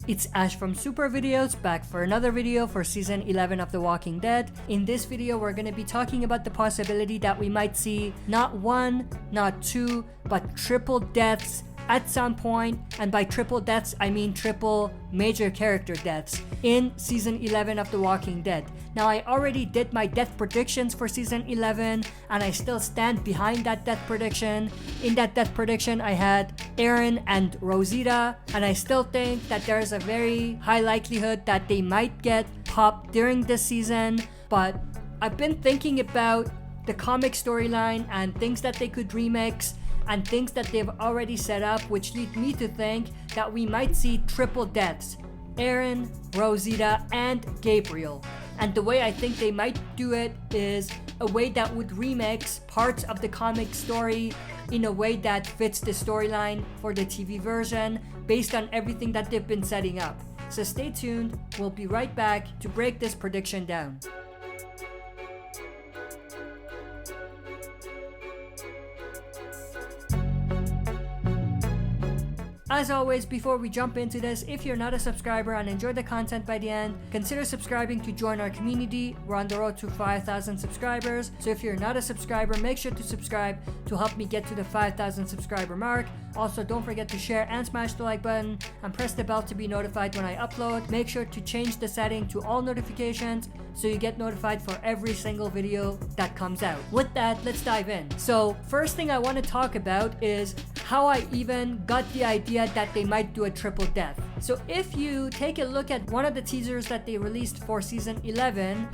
It's Ash from SuperVideos, back for another video for Season 11 of The Walking Dead. In this video, we're going to be talking about the possibility that we might see not one, not two, but triple deaths at some point, and by triple deaths, I mean triple major character deaths in Season 11 of The Walking Dead. Now, I already did my death predictions for Season 11, and I still stand behind that death prediction. In that death prediction, I had Aaron and Rosita, and I still think that there's a very high likelihood that they might get popped during this season, but I've been thinking about the comic storyline and things that they could remix and things that they've already set up, which lead me to think that we might see triple deaths: Aaron, Rosita, and Gabriel. And the way I think they might do it is a way that would remix parts of the comic story in a way that fits the storyline for the TV version based on everything that they've been setting up. So stay tuned, we'll be right back to break this prediction down. As always, before we jump into this, if you're not a subscriber and enjoy the content by the end, consider subscribing to join our community. We're on the road to 5,000 subscribers, so if you're not a subscriber, make sure to subscribe to help me get to the 5,000 subscriber mark. Also, don't forget to share and smash the like button and press the bell to be notified when I upload. Make sure to change the setting to all notifications so you get notified for every single video that comes out. With that, let's dive in. So, first thing I want to talk about is how I even got the idea that they might do a triple death. So if you take a look at one of the teasers that they released for Season 11,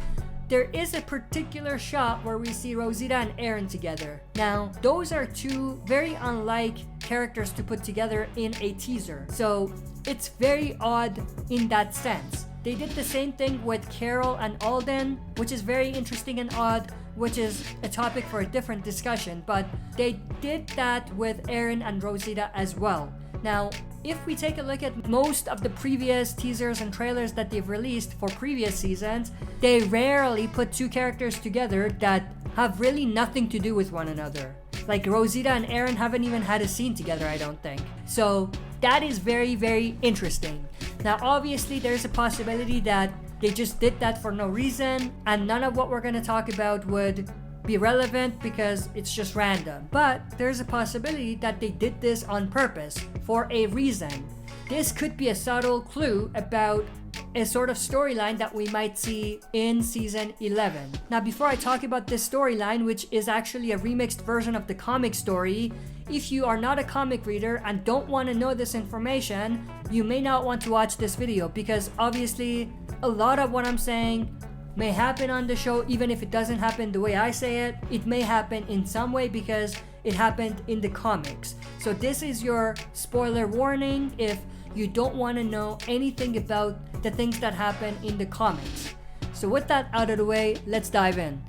there is a particular shot where we see Rosita and Aaron together. Now, those are two very unlike characters to put together in a teaser. So it's very odd in that sense. They did the same thing with Carol and Alden, which is very interesting and odd, which is a topic for a different discussion, but they did that with Aaron and Rosita as well. Now, if we take a look at most of the previous teasers and trailers that they've released for previous seasons, they rarely put two characters together that have really nothing to do with one another. Like Rosita and Aaron haven't even had a scene together, I don't think. So that is very, very interesting. Now, obviously, there's a possibility that they just did that for no reason, and none of what we're going to talk about would be relevant because it's just random. But there's a possibility that they did this on purpose for a reason. This could be a subtle clue about a sort of storyline that we might see in Season 11. Now, before I talk about this storyline, which is actually a remixed version of the comic story, if you are not a comic reader and don't want to know this information, you may not want to watch this video because obviously a lot of what I'm saying may happen on the show. Even if it doesn't happen the way I say it, it may happen in some way because it happened in the comics. So this is your spoiler warning if you don't want to know anything about the things that happen in the comics. So with that out of the way, let's dive in.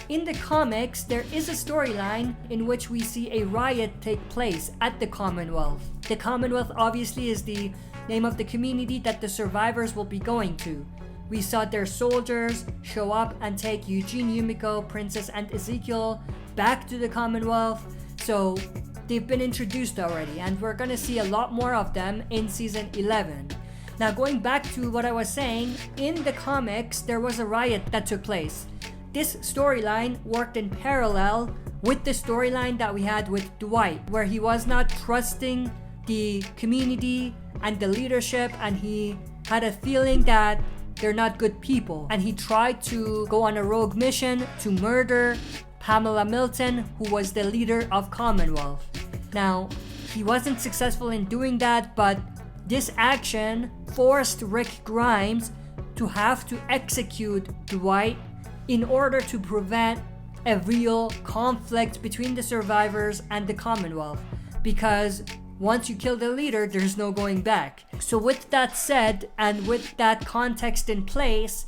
In the comics, there is a storyline in which we see a riot take place at the Commonwealth. The Commonwealth obviously is the name of the community that the survivors will be going to. We saw their soldiers show up and take Eugene, Yumiko, Princess, and Ezekiel back to the Commonwealth. So they've been introduced already, and we're gonna see a lot more of them in Season 11. Now, going back to what I was saying, in the comics, there was a riot that took place. This storyline worked in parallel with the storyline that we had with Dwight, where he was not trusting the community and the leadership, and he had a feeling that they're not good people, and he tried to go on a rogue mission to murder Pamela Milton, who was the leader of Commonwealth. Now, he wasn't successful in doing that, but this action forced Rick Grimes to have to execute Dwight in order to prevent a real conflict between the survivors and the Commonwealth, because once you kill the leader, there's no going back. So with that said, and with that context in place,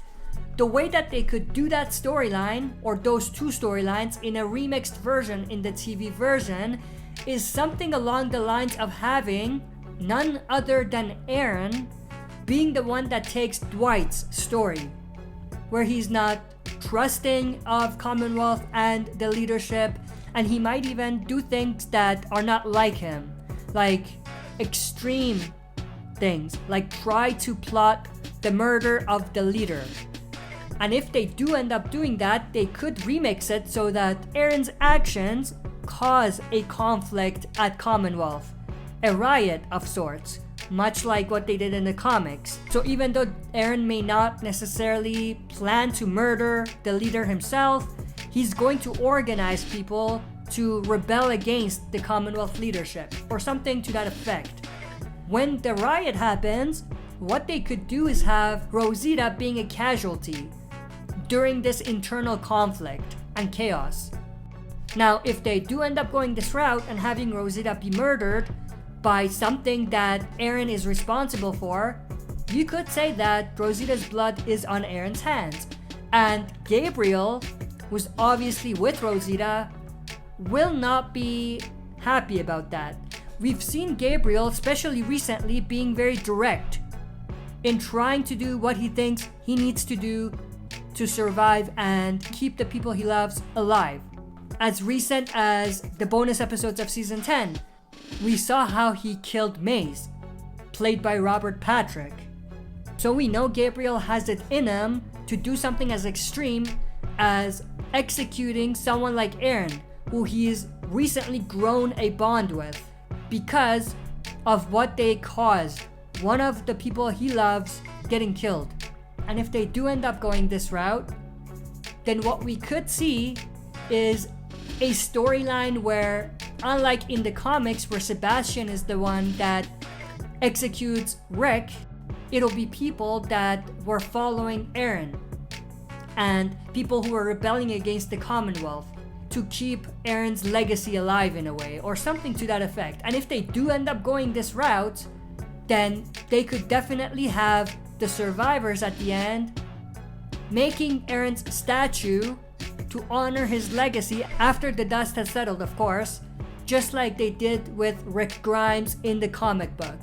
the way that they could do that storyline, or those two storylines, in a remixed version in the TV version, is something along the lines of having none other than Aaron being the one that takes Dwight's story, where he's not trusting of Commonwealth and the leadership, and he might even do things that are not like him, like extreme things, like try to plot the murder of the leader. And if they do end up doing that, they could remix it so that Aaron's actions cause a conflict at Commonwealth, a riot of sorts, much like what they did in the comics. So even though Aaron may not necessarily plan to murder the leader himself, he's going to organize people to rebel against the Commonwealth leadership, or something to that effect. When the riot happens, what they could do is have Rosita being a casualty during this internal conflict and chaos. Now, if they do end up going this route and having Rosita be murdered by something that Aaron is responsible for, you could say that Rosita's blood is on Aaron's hands. And Gabriel, who's obviously with Rosita, will not be happy about that. We've seen Gabriel, especially recently, being very direct in trying to do what he thinks he needs to do to survive and keep the people he loves alive. As recent as the bonus episodes of season 10, we saw how he killed Maze, played by Robert Patrick. So we know Gabriel has it in him to do something as extreme as executing someone like Aaron, who he's recently grown a bond with because of what they caused, one of the people he loves getting killed. And if they do end up going this route, then what we could see is a storyline where, unlike in the comics where Sebastian is the one that executes Rick, it'll be people that were following Aaron and people who were rebelling against the Commonwealth to keep Aaron's legacy alive in a way, or something to that effect. And if they do end up going this route, then they could definitely have the survivors at the end making Aaron's statue to honor his legacy after the dust has settled, of course, just like they did with Rick Grimes in the comic book.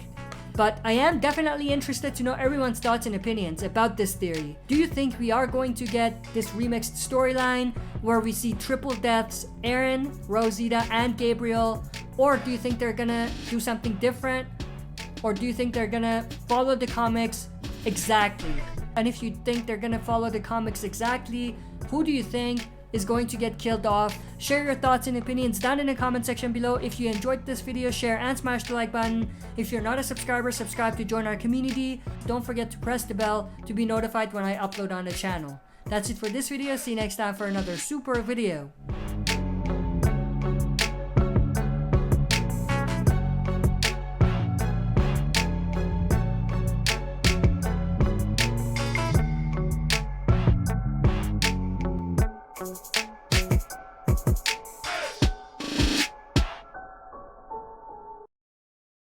But I am definitely interested to know everyone's thoughts and opinions about this theory. Do you think we are going to get this remixed storyline where we see triple deaths, Aaron, Rosita, and Gabriel? Or do you think they're gonna do something different? Or do you think they're gonna follow the comics exactly? And if you think they're gonna follow the comics exactly, who do you think is going to get killed off? Share your thoughts and opinions down in the comment section below. If you enjoyed this video, share and smash the like button. If you're not a subscriber, subscribe to join our community. Don't forget to press the bell to be notified when I upload on the channel. That's it for this video. See you next time for another super video. Thank you.